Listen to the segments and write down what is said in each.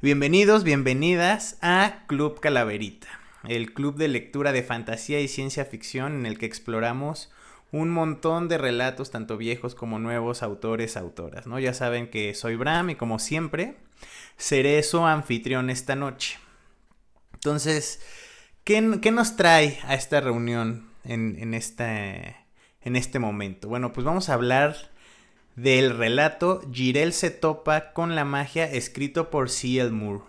Bienvenidos, bienvenidas a Club Calaverita, el club de lectura de fantasía y ciencia ficción en el que exploramos un montón de relatos, tanto viejos como nuevos, autores, autoras, ¿no? Ya saben que soy Bram y como siempre, seré su anfitrión esta noche. Entonces, ¿qué nos trae a esta reunión en este momento? Bueno, pues vamos a hablar del relato Jirel se topa con la magia, escrito por C.L. Moore.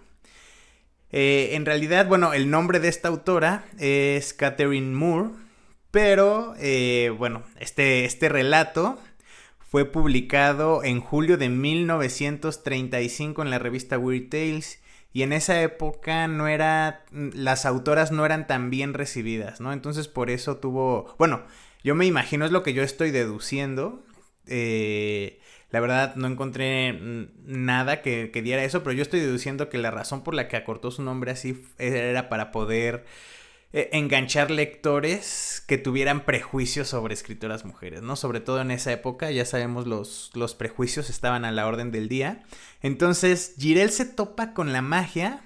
En realidad, bueno, el nombre de esta autora es Catherine Moore, pero bueno, este relato fue publicado en julio de 1935 en la revista Weird Tales. Y en esa época las autoras no eran tan bien recibidas, ¿no? Entonces por eso bueno, yo me imagino, es lo que yo estoy deduciendo. La verdad no encontré nada que diera eso, pero yo estoy deduciendo que la razón por la que acortó su nombre así era para poder enganchar lectores que tuvieran prejuicios sobre escritoras mujeres, ¿no? Sobre todo en esa época, ya sabemos, los prejuicios estaban a la orden del día. Entonces, Jirel se topa con la magia.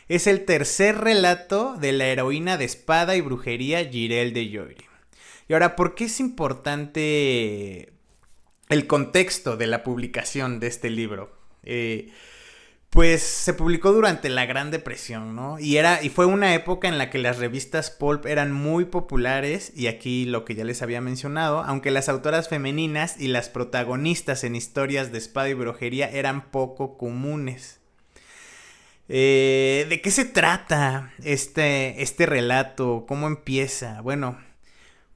Es el tercer relato de la heroína de espada y brujería Jirel de Joiry. Y ahora, ¿por qué es importante el contexto de la publicación de este libro? Pues se publicó durante la Gran Depresión, ¿no? Y fue una época en la que las revistas pulp eran muy populares, y aquí lo que ya les había mencionado, aunque las autoras femeninas y las protagonistas en historias de espada y brujería eran poco comunes. ¿De qué se trata este relato? ¿Cómo empieza? Bueno,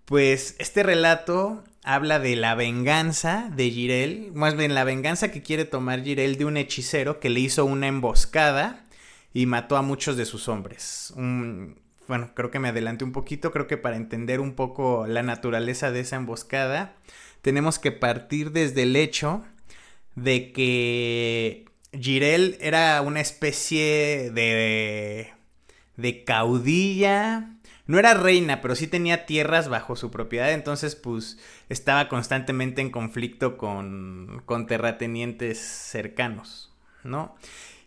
pues este relato habla de la venganza de Jirel, más bien la venganza que quiere tomar Jirel de un hechicero que le hizo una emboscada y mató a muchos de sus hombres. Bueno, creo que me adelanté un poquito, creo que para entender un poco la naturaleza de esa emboscada, tenemos que partir desde el hecho de que Jirel era una especie de caudilla. No era reina, pero sí tenía tierras bajo su propiedad, entonces pues estaba constantemente en conflicto con terratenientes cercanos, ¿no?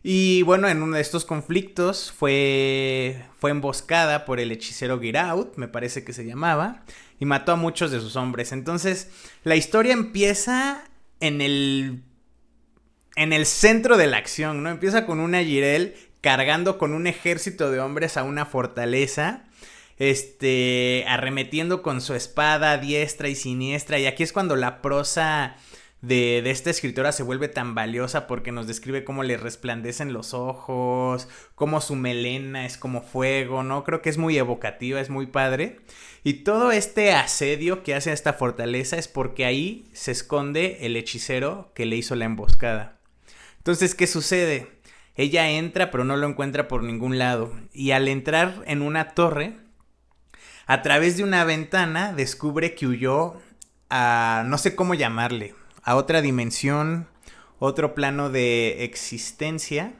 Y bueno, en uno de estos conflictos fue emboscada por el hechicero Giraud, me parece que se llamaba, y mató a muchos de sus hombres. Entonces la historia empieza en el centro de la acción, ¿no? Empieza con una Jirel cargando con un ejército de hombres a una fortaleza, arremetiendo con su espada diestra y siniestra. Y aquí es cuando la prosa de esta escritora se vuelve tan valiosa, porque nos describe cómo le resplandecen los ojos, cómo su melena es como fuego, ¿no? Creo que es muy evocativa, es muy padre. Y todo este asedio que hace a esta fortaleza es porque ahí se esconde el hechicero que le hizo la emboscada. Entonces, ¿qué sucede? Ella entra, pero no lo encuentra por ningún lado. Y al entrar en una torre, a través de una ventana descubre que huyó a, no sé cómo llamarle, a otra dimensión, otro plano de existencia.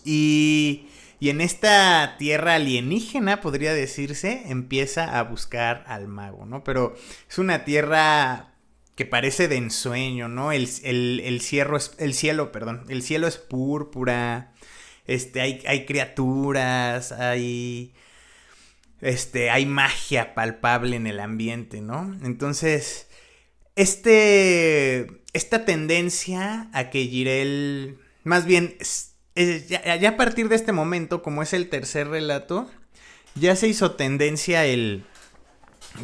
Y en esta tierra alienígena, podría decirse, empieza a buscar al mago, ¿no? Pero es una tierra que parece de ensueño, ¿no? El cielo es púrpura. Hay criaturas, hay magia palpable en el ambiente, ¿no? Entonces, esta tendencia a que Jirel, más bien, ya a partir de este momento, como es el tercer relato, ya se hizo tendencia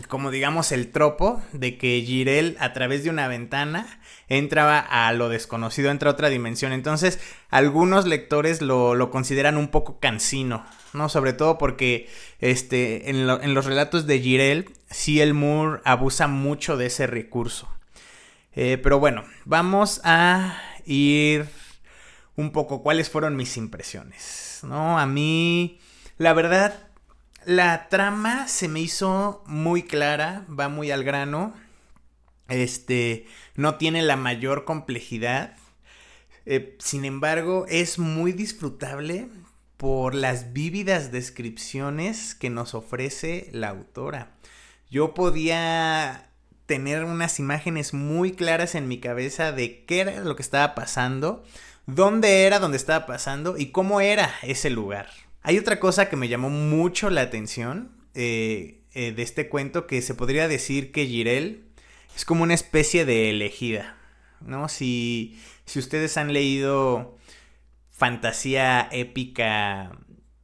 como digamos el tropo de que Jirel a través de una ventana entraba a lo desconocido, entra a otra dimensión. Entonces algunos lectores lo consideran un poco cansino, ¿no? Sobre todo porque en los relatos de Jirel, C.L. Moore abusa mucho de ese recurso. Pero bueno, vamos a ir un poco cuáles fueron mis impresiones, ¿no? A mí, la verdad, la trama se me hizo muy clara, va muy al grano. No tiene la mayor complejidad. Sin embargo, es muy disfrutable por las vívidas descripciones que nos ofrece la autora. Yo podía tener unas imágenes muy claras en mi cabeza de qué era lo que estaba pasando. dónde era, dónde estaba pasando y cómo era ese lugar. Hay otra cosa que me llamó mucho la atención de este cuento, que se podría decir que Jirel es como una especie de elegida, ¿no? Si ustedes han leído fantasía épica,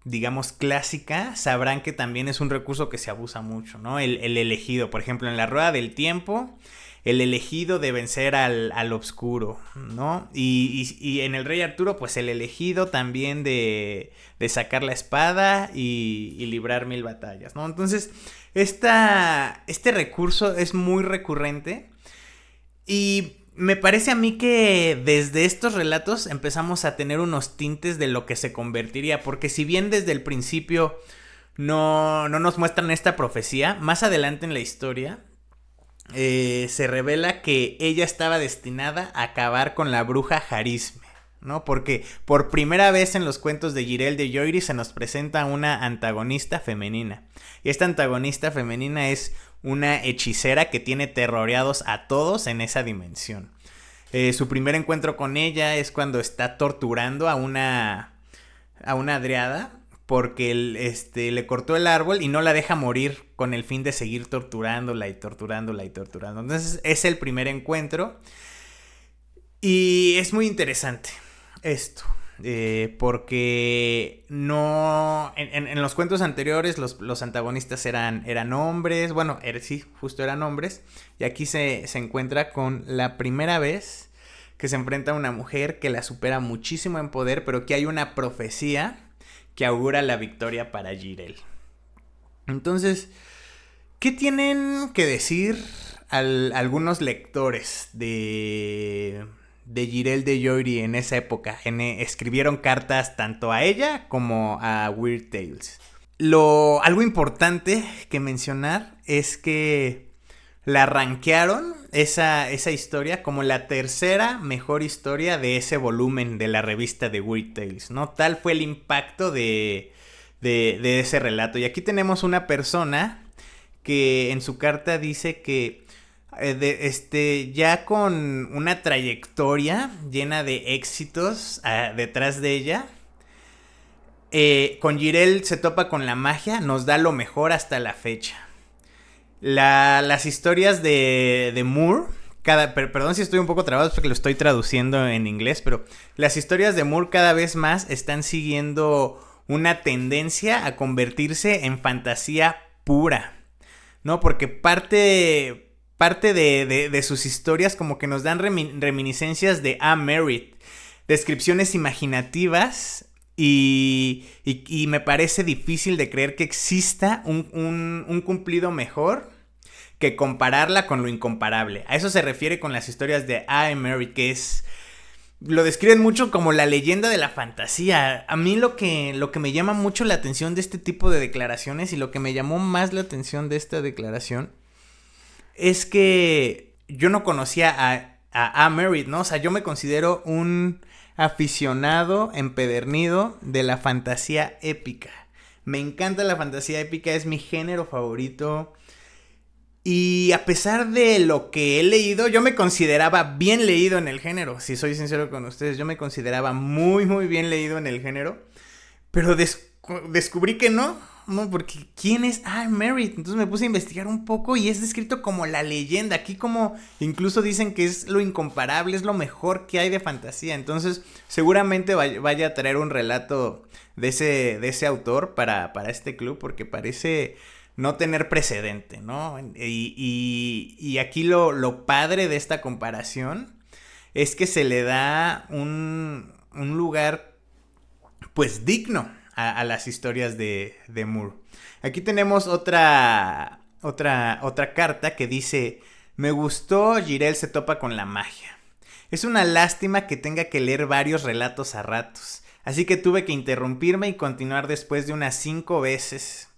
digamos clásica, sabrán que también es un recurso que se abusa mucho, ¿no? El elegido, por ejemplo, en la Rueda del Tiempo, el elegido de vencer al oscuro, ¿no? Y en el Rey Arturo, pues el elegido también de sacar la espada y librar 1000 batallas, ¿no? Entonces, este recurso es muy recurrente y me parece a mí que desde estos relatos empezamos a tener unos tintes de lo que se convertiría, porque si bien desde el principio no nos muestran esta profecía, más adelante en la historia se revela que ella estaba destinada a acabar con la bruja Jarisme, ¿no? Porque por primera vez en los cuentos de Jirel de Joiry se nos presenta una antagonista femenina. Y esta antagonista femenina es una hechicera que tiene terroreados a todos en esa dimensión. Su primer encuentro con ella es cuando está torturando a una dryada porque le cortó el árbol y no la deja morir con el fin de seguir torturándola y torturándola y torturando. Entonces es el primer encuentro y es muy interesante esto. Porque no en los cuentos anteriores los antagonistas eran hombres. Bueno, sí, justo eran hombres. Y aquí se encuentra con la primera vez que se enfrenta a una mujer que la supera muchísimo en poder, pero que hay una profecía que augura la victoria para Jirel. Entonces, ¿qué tienen que decir algunos lectores de Jirel de Joiry en esa época? Escribieron cartas tanto a ella como a Weird Tales. Algo importante que mencionar es que la rankearon esa historia como la tercera mejor historia de ese volumen de la revista de Weird Tales, ¿no? Tal fue el impacto de ese relato. Y aquí tenemos una persona que en su carta dice que ya con una trayectoria llena de éxitos detrás de ella, con Jirel se topa con la magia, nos da lo mejor hasta la fecha. Las historias de Moore, perdón si estoy un poco trabado porque lo estoy traduciendo en inglés, pero las historias de Moore cada vez más están siguiendo una tendencia a convertirse en fantasía pura, ¿no? Porque parte de sus historias como que nos dan reminiscencias de A. Merritt, descripciones imaginativas y me parece difícil de creer que exista un cumplido mejor que compararla con lo incomparable. A eso se refiere con las historias de A. Merritt, que lo describen mucho como la leyenda de la fantasía. A mí lo que me llama mucho la atención de este tipo de declaraciones, y lo que me llamó más la atención de esta declaración, es que yo no conocía a Merritt, ¿no? O sea, yo me considero un aficionado empedernido de la fantasía épica. Me encanta la fantasía épica, es mi género favorito. Y a pesar de lo que he leído, yo me consideraba bien leído en el género. Si soy sincero con ustedes, yo me consideraba muy, muy bien leído en el género. Pero descubrí que no, porque ¿quién es Merritt? Entonces me puse a investigar un poco y es descrito como la leyenda. Aquí como incluso dicen que es lo incomparable, es lo mejor que hay de fantasía. Entonces seguramente vaya a traer un relato de ese autor para este club, porque parece no tener precedente, ¿no? Y aquí lo padre de esta comparación es que se le da un lugar pues digno a las historias de Moore. Aquí tenemos otra carta que dice: me gustó, Jirel se topa con la magia. Es una lástima que tenga que leer varios relatos a ratos, así que tuve que interrumpirme y continuar después de unas 5 veces.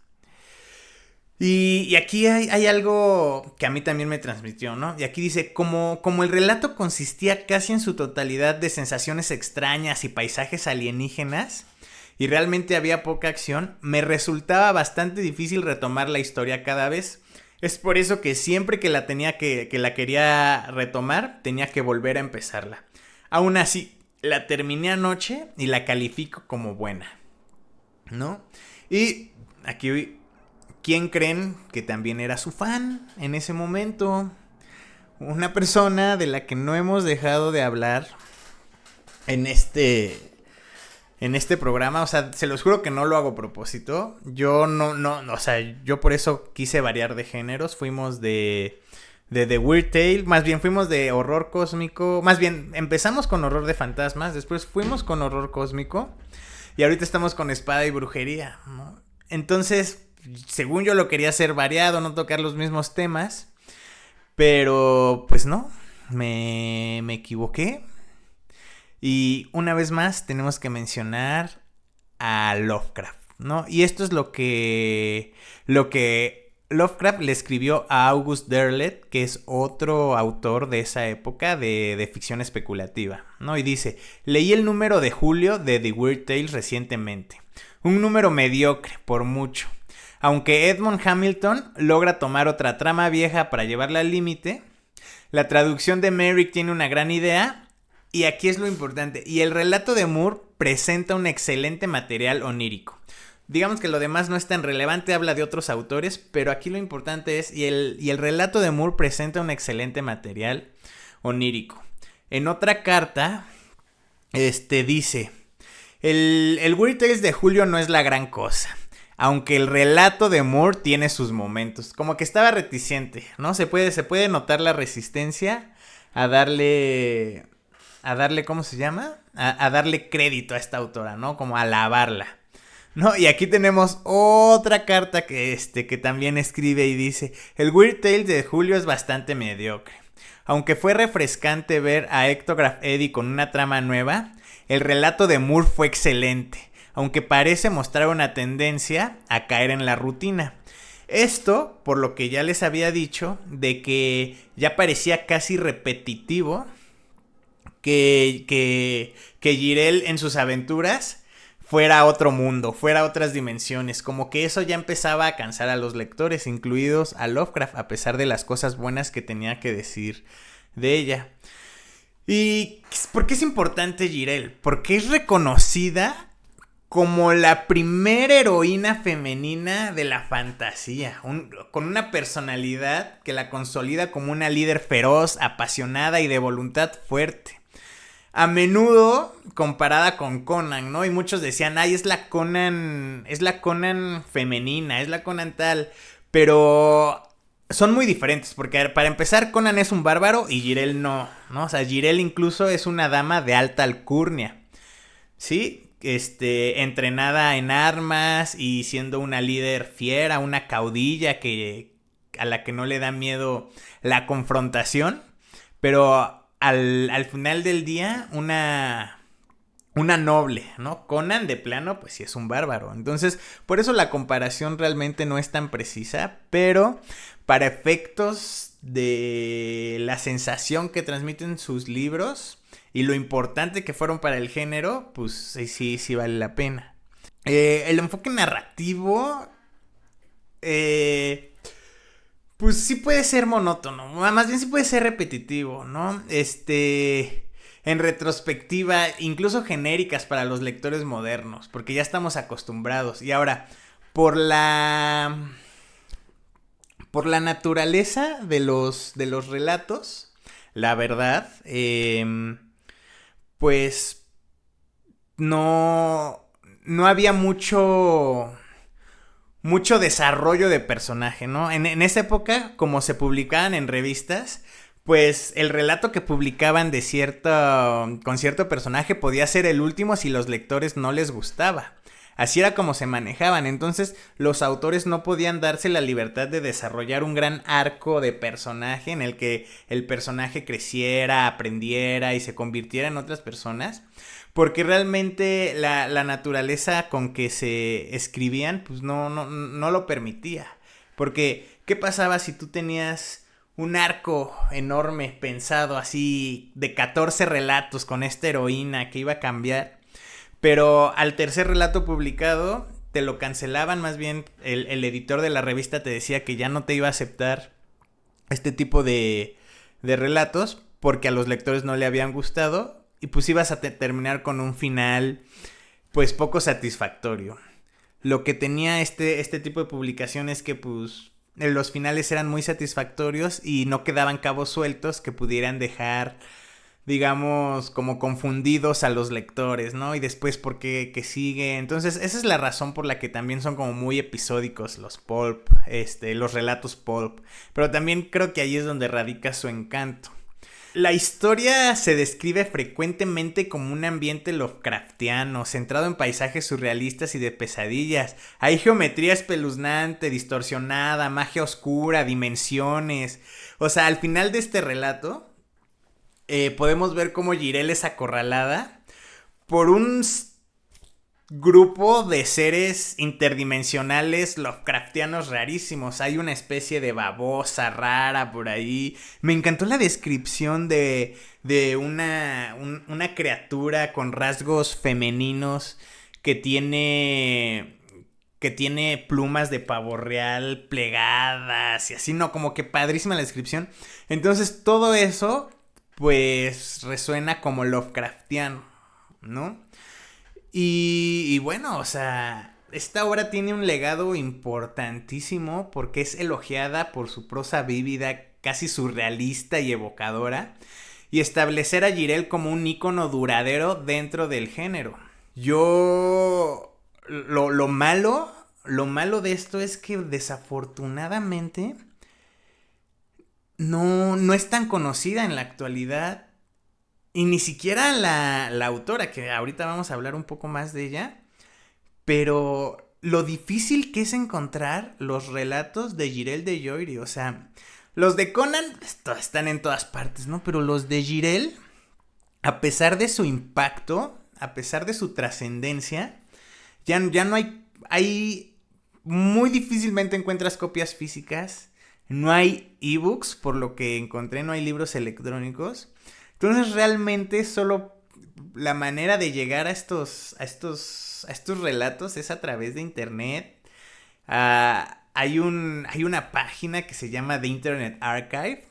Y aquí hay algo que a mí también me transmitió, ¿no? Y aquí dice: como el relato consistía casi en su totalidad de sensaciones extrañas y paisajes alienígenas, y realmente había poca acción, me resultaba bastante difícil retomar la historia cada vez. Es por eso que siempre que la quería retomar, tenía que volver a empezarla. Aún así, la terminé anoche y la califico como buena, ¿no? Y aquí, ¿quién creen que también era su fan en ese momento? Una persona de la que no hemos dejado de hablar en este programa. O sea, se los juro que no lo hago a propósito. Yo no, o sea, yo por eso quise variar de géneros. Fuimos de The Weird Tale, más bien fuimos de horror cósmico. Más bien, empezamos con horror de fantasmas, después fuimos con horror cósmico. Y ahorita estamos con espada y brujería, ¿no? Entonces, según yo lo quería hacer variado, no tocar los mismos temas. Pero, pues no, me equivoqué. Y una vez más tenemos que mencionar a Lovecraft, ¿no? Y esto es lo que Lovecraft le escribió a August Derleth, que es otro autor de esa época de ficción especulativa, ¿no? Y dice: leí el número de julio de The Weird Tales recientemente. Un número mediocre, por mucho. Aunque Edmond Hamilton logra tomar otra trama vieja para llevarla al límite, la traducción de Merrick tiene una gran idea, y aquí es lo importante, y el relato de Moore presenta un excelente material onírico. Digamos que lo demás no es tan relevante, habla de otros autores, pero aquí lo importante es, y el relato de Moore presenta un excelente material onírico. En otra carta, dice: el Weird Tales de julio no es la gran cosa, aunque el relato de Moore tiene sus momentos. Como que estaba reticente, ¿no? Se puede notar la resistencia a darle, ¿cómo se llama? A darle crédito a esta autora, ¿no? Como a alabarla, ¿no? Y aquí tenemos otra carta que también escribe y dice: el Weird Tales de julio es bastante mediocre. Aunque fue refrescante ver a Ectograph Eddy con una trama nueva, el relato de Moore fue excelente, aunque parece mostrar una tendencia a caer en la rutina. Esto, por lo que ya les había dicho, de que ya parecía casi repetitivo que Jirel en sus aventuras fuera a otro mundo, fuera a otras dimensiones. Como que eso ya empezaba a cansar a los lectores, incluidos a Lovecraft, a pesar de las cosas buenas que tenía que decir de ella. ¿Y por qué es importante Jirel? Porque es reconocida como la primera heroína femenina de la fantasía, con una personalidad que la consolida como una líder feroz, apasionada y de voluntad fuerte. A menudo comparada con Conan, ¿no? Y muchos decían: ay, es la Conan femenina, es la Conan tal. Pero son muy diferentes, porque para empezar, Conan es un bárbaro y Jirel no, ¿no? O sea, Jirel incluso es una dama de alta alcurnia, ¿sí? Entrenada en armas y siendo una líder fiera, una caudilla a la que no le da miedo la confrontación, pero al final del día una noble, ¿no? Conan de plano pues sí es un bárbaro. Entonces por eso la comparación realmente no es tan precisa, pero para efectos de la sensación que transmiten sus libros y lo importante que fueron para el género, pues sí vale la pena. El enfoque narrativo, pues sí puede ser monótono, más bien sí puede ser repetitivo, ¿no? En retrospectiva, incluso genéricas para los lectores modernos, porque ya estamos acostumbrados. Y ahora, por la naturaleza de los relatos, la verdad, pues no había mucho desarrollo de personaje, ¿no? En esa época, como se publicaban en revistas, pues el relato que publicaban con cierto personaje podía ser el último si los lectores no les gustaba. Así era como se manejaban. Entonces los autores no podían darse la libertad de desarrollar un gran arco de personaje en el que el personaje creciera, aprendiera y se convirtiera en otras personas, porque realmente la naturaleza con que se escribían pues no lo permitía. Porque ¿qué pasaba si tú tenías un arco enorme pensado así de 14 relatos con esta heroína que iba a cambiar, pero al tercer relato publicado te lo cancelaban? Más bien el editor de la revista te decía que ya no te iba a aceptar este tipo de relatos porque a los lectores no le habían gustado? y pues ibas a terminar con un final pues poco satisfactorio. Lo que tenía este tipo de publicaciones que pues los finales eran muy satisfactorios y no quedaban cabos sueltos que pudieran dejar, digamos, como confundidos a los lectores, ¿no? Y después por qué que sigue. Entonces esa es la razón por la que también son como muy episódicos los pulp, los relatos pulp. Pero también creo que ahí es donde radica su encanto. La historia se describe frecuentemente como un ambiente Lovecraftiano, centrado en paisajes surrealistas y de pesadillas. Hay geometría espeluznante, distorsionada, magia oscura, dimensiones. O sea, al final de este relato, podemos ver cómo Jirel es acorralada por un grupo de seres interdimensionales Lovecraftianos rarísimos. Hay una especie de babosa rara por ahí. Me encantó la descripción de una criatura con rasgos femeninos que tiene plumas de pavo real plegadas y así, no, como que padrísima la descripción. Entonces todo eso pues resuena como Lovecraftiano, ¿no? Y bueno, o sea, esta obra tiene un legado importantísimo porque es elogiada por su prosa vívida, casi surrealista y evocadora, y establecer a Jirel como un ícono duradero dentro del género. Lo malo de esto es que desafortunadamente no es tan conocida en la actualidad. Y ni siquiera la autora, que ahorita vamos a hablar un poco más de ella, pero lo difícil que es encontrar los relatos de Jirel de Joiry. O sea, los de Conan están en todas partes, ¿no? Pero los de Jirel, a pesar de su impacto, a pesar de su trascendencia, ya no hay muy difícilmente encuentras copias físicas, no hay ebooks, por lo que encontré, no hay libros electrónicos. Entonces realmente solo la manera de llegar a estos relatos es a través de internet. Hay una página que se llama The Internet Archive,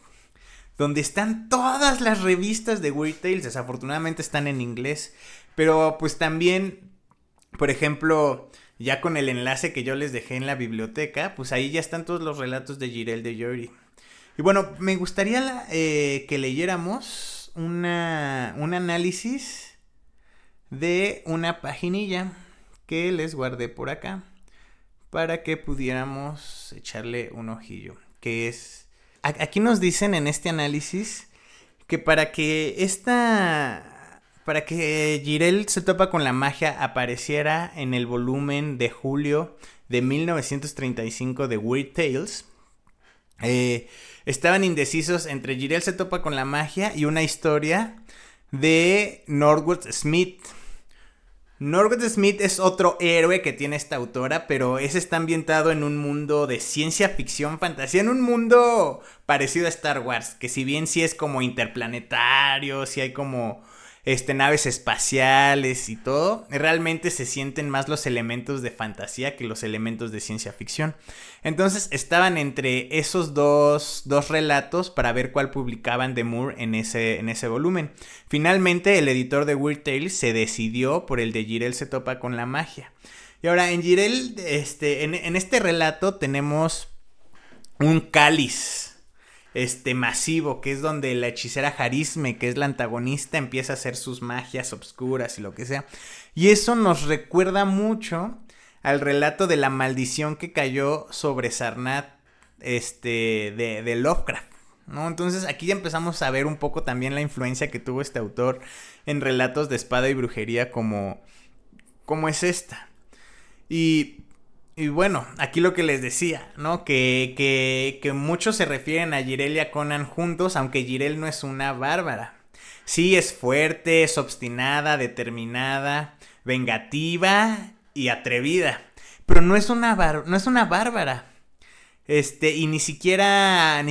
donde están todas las revistas de Weird Tales. Desafortunadamente están en inglés, pero pues también, por ejemplo, ya con el enlace que yo les dejé en la biblioteca, pues ahí ya están todos los relatos de Jirel de Joiry. Y bueno, me gustaría que leyéramos un análisis de una paginilla que les guardé por acá para que pudiéramos echarle un ojillo. Que es, aquí nos dicen en este análisis que para que Jirel se topa con la magia apareciera en el volumen de julio de 1935 de Weird Tales, estaban indecisos entre Jirel se topa con la magia y una historia de Norwood Smith. Norwood Smith es otro héroe que tiene esta autora, pero ese está ambientado en un mundo de ciencia ficción, fantasía, en un mundo parecido a Star Wars, que si bien sí es como interplanetario, sí hay como naves espaciales y todo, realmente se sienten más los elementos de fantasía que los elementos de ciencia ficción. Entonces estaban entre esos dos relatos para ver cuál publicaban de Moore en ese volumen. Finalmente el editor de Weird Tales se decidió por el de Jirel se topa con la magia. Y ahora en Jirel, en este relato tenemos un cáliz masivo, que es donde la hechicera Harisme, que es la antagonista, empieza a hacer sus magias obscuras y lo que sea. Y eso nos recuerda mucho al relato de la maldición que cayó sobre Sarnath de Lovecraft, ¿no? Entonces aquí ya empezamos a ver un poco también la influencia que tuvo este autor en relatos de espada y brujería como es esta. Y bueno, aquí lo que les decía, ¿no? Que muchos se refieren a Jirel y a Conan juntos, aunque Jirel no es una bárbara. Sí, es fuerte, es obstinada, determinada, vengativa y atrevida. Pero no es una bárbara. Y ni siquiera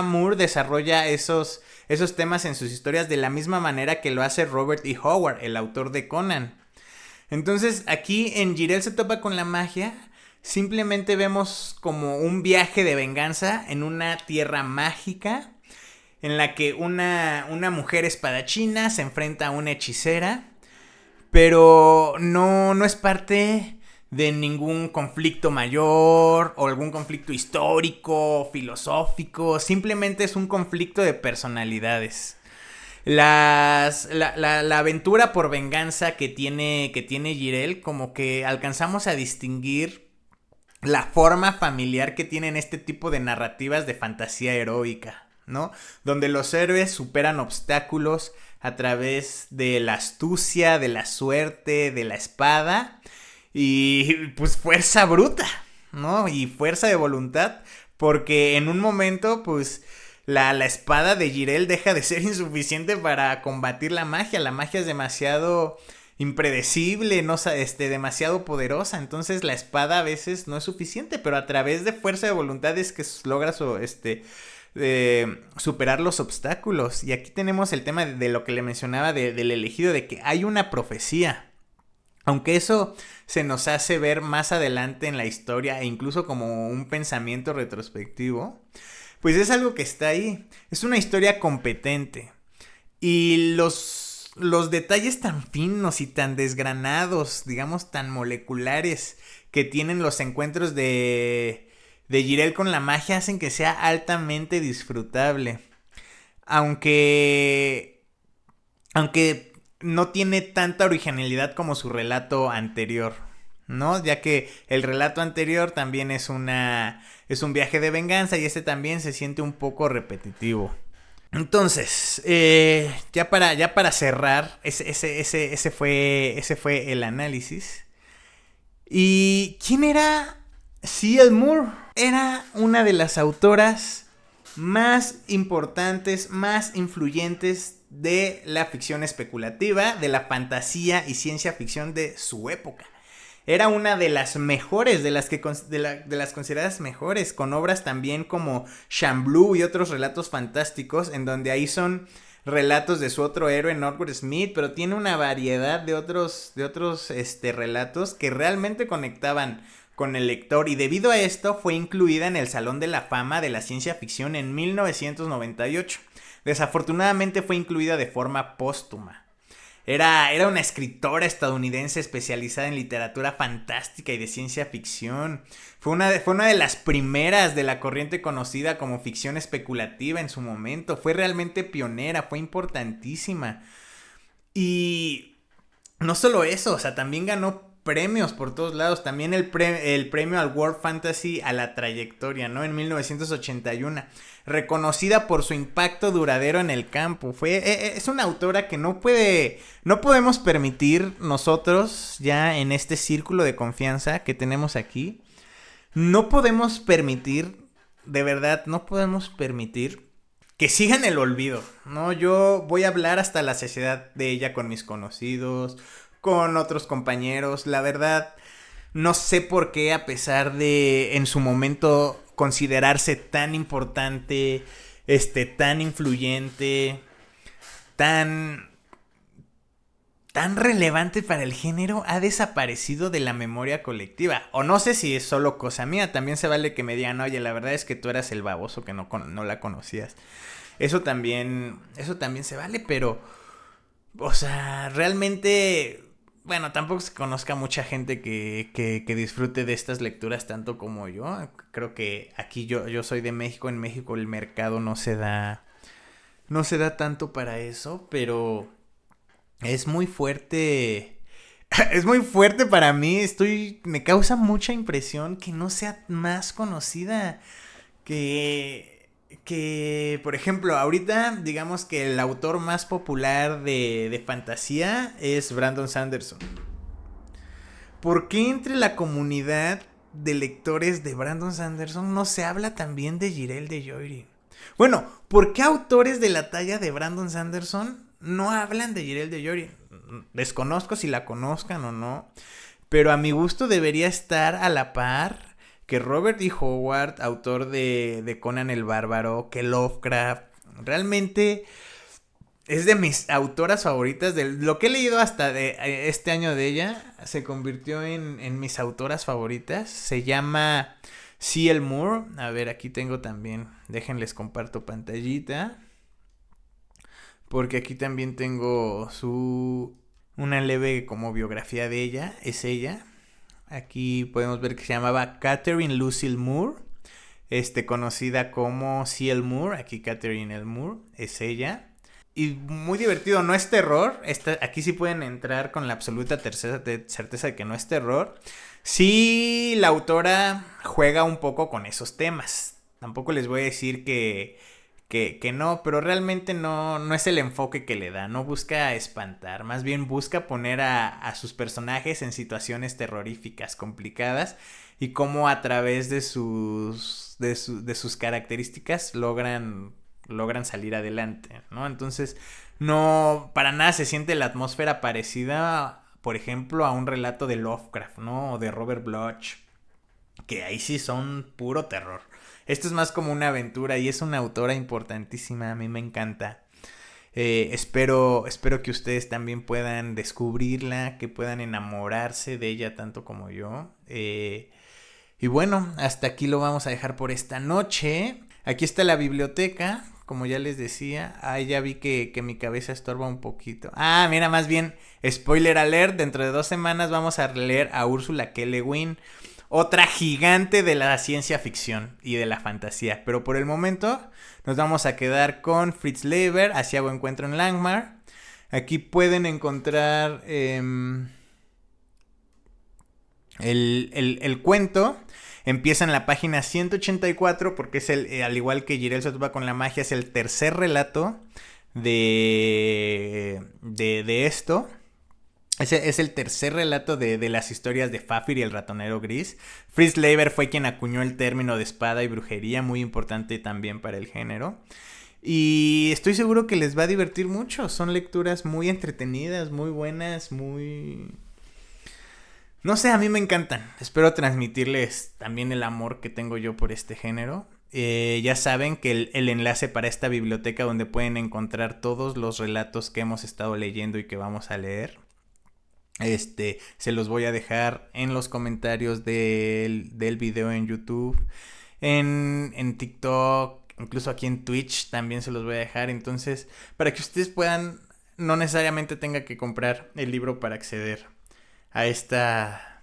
Moore desarrolla esos temas en sus historias de la misma manera que lo hace Robert E. Howard, el autor de Conan. Entonces, aquí en Jirel se topa con la magia. Simplemente vemos como un viaje de venganza en una tierra mágica, en la que una mujer espadachina se enfrenta a una hechicera, pero no es parte de ningún conflicto mayor o algún conflicto histórico, filosófico, simplemente es un conflicto de personalidades. La aventura por venganza que tiene Jirel, como que alcanzamos a distinguir la forma familiar que tienen este tipo de narrativas de fantasía heroica, ¿no? Donde los héroes superan obstáculos a través de la astucia, de la suerte, de la espada y pues fuerza bruta, ¿no? Y fuerza de voluntad, porque en un momento pues la espada de Jirel deja de ser insuficiente para combatir la magia. La magia es demasiado impredecible, no, demasiado poderosa. Entonces la espada a veces no es suficiente, pero a través de fuerza de voluntad es que logras superar los obstáculos. Y aquí tenemos el tema de lo que le mencionaba del elegido, de que hay una profecía. Aunque eso se nos hace ver más adelante en la historia e incluso como un pensamiento retrospectivo, pues es algo que está ahí. Es una historia competente. Y los detalles tan finos y tan desgranados, digamos tan moleculares, que tienen los encuentros de Jirel con la magia hacen que sea altamente disfrutable. Aunque no tiene tanta originalidad como su relato anterior, ¿no? Ya que el relato anterior también es un viaje de venganza y este también se siente un poco repetitivo. Entonces, ya para cerrar, ese fue el análisis. ¿Y quién era C.L. Moore? Era una de las autoras más importantes, más influyentes de la ficción especulativa, de la fantasía y ciencia ficción de su época. Era una de las mejores, de las consideradas mejores, con obras también como Shamblu y otros relatos fantásticos, en donde ahí son relatos de su otro héroe, Norwood Smith, pero tiene una variedad de otros relatos que realmente conectaban con el lector, y debido a esto fue incluida en el Salón de la Fama de la Ciencia Ficción en 1998. Desafortunadamente fue incluida de forma póstuma. Era una escritora estadounidense especializada en literatura fantástica y de ciencia ficción. Fue una de las primeras de la corriente conocida como ficción especulativa en su momento. Fue realmente pionera, fue importantísima. Y no solo eso, o sea, también ganó premios por todos lados. También el premio al World Fantasy a la trayectoria, ¿no? En 1981. Reconocida por su impacto duradero en el campo. Es una autora que no podemos permitir nosotros, ya en este círculo de confianza que tenemos aquí, no podemos permitir, de verdad, no podemos permitir que siga en el olvido, ¿no? Yo voy a hablar hasta la saciedad de ella con mis conocidos, con otros compañeros. La verdad, no sé por qué, a pesar de en su momento considerarse tan importante, tan influyente, tan relevante para el género, ha desaparecido de la memoria colectiva. O no sé si es solo cosa mía, también se vale que me digan, oye, la verdad es que tú eras el baboso que no la conocías. Eso también se vale, pero, o sea, realmente, bueno, tampoco se conozca mucha gente que disfrute de estas lecturas tanto como yo. Creo que aquí yo soy de México. En México el mercado no se da tanto para eso, pero es muy fuerte. Es muy fuerte para mí. Me causa mucha impresión que no sea más conocida. Que por ejemplo, ahorita digamos que el autor más popular de fantasía es Brandon Sanderson. ¿Por qué entre la comunidad de lectores de Brandon Sanderson no se habla también de Jirel de Joiry? Bueno, ¿por qué autores de la talla de Brandon Sanderson no hablan de Jirel de Joiry? Desconozco si la conozcan o no, pero a mi gusto debería estar a la par que Robert E. Howard, autor de Conan el Bárbaro, que Lovecraft. Realmente es de mis autoras favoritas. De lo que he leído hasta de este año de ella, se convirtió en mis autoras favoritas. Se llama C.L. Moore. A ver, aquí tengo también. Déjenles comparto pantallita. porque aquí también tengo una leve como biografía de ella, es ella. Aquí podemos ver que se llamaba Catherine Lucille Moore, conocida como C.L. Moore, aquí Catherine L. Moore, es ella. Y muy divertido, no es terror, aquí sí pueden entrar con la absoluta certeza de que no es terror. Sí, la autora juega un poco con esos temas, tampoco les voy a decir que no, pero realmente no es el enfoque que le da, no busca espantar, más bien busca poner a sus personajes en situaciones terroríficas, complicadas, y cómo a través de sus características logran salir adelante, ¿no? Entonces, no, para nada se siente la atmósfera parecida, por ejemplo, a un relato de Lovecraft, ¿no? O de Robert Bloch, que ahí sí son puro terror. Esto es más como una aventura y es una autora importantísima, a mí me encanta. Espero que ustedes también puedan descubrirla, que puedan enamorarse de ella tanto como yo. Y bueno, hasta aquí lo vamos a dejar por esta noche. Aquí está la biblioteca, como ya les decía. Ya vi que mi cabeza estorba un poquito. Mira, más bien, spoiler alert, dentro de 2 semanas vamos a leer a Ursula K. Le Guin, otra gigante de la ciencia ficción y de la fantasía. Pero por el momento nos vamos a quedar con Fritz Leiber, Así hago encuentro en Langmar. Aquí pueden encontrar el cuento. Empieza en la página 184 porque es al igual que Jirel se topa con la magia, es el tercer relato de esto. Es el tercer relato de las historias de Fafnir y el ratonero gris. Fritz Leiber fue quien acuñó el término de espada y brujería, muy importante también para el género. Y estoy seguro que les va a divertir mucho. Son lecturas muy entretenidas, muy buenas, muy... No sé, a mí me encantan. Espero transmitirles también el amor que tengo yo por este género. Ya saben que el enlace para esta biblioteca donde pueden encontrar todos los relatos que hemos estado leyendo y que vamos a leer, se los voy a dejar en los comentarios del video en YouTube, en TikTok, incluso aquí en Twitch también se los voy a dejar. Entonces, para que ustedes puedan, no necesariamente tenga que comprar el libro para acceder a esta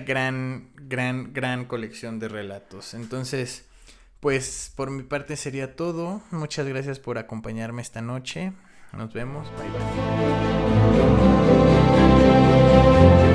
gran colección de relatos. Entonces, pues por mi parte sería todo. Muchas gracias por acompañarme esta noche. Nos vemos. Bye bye.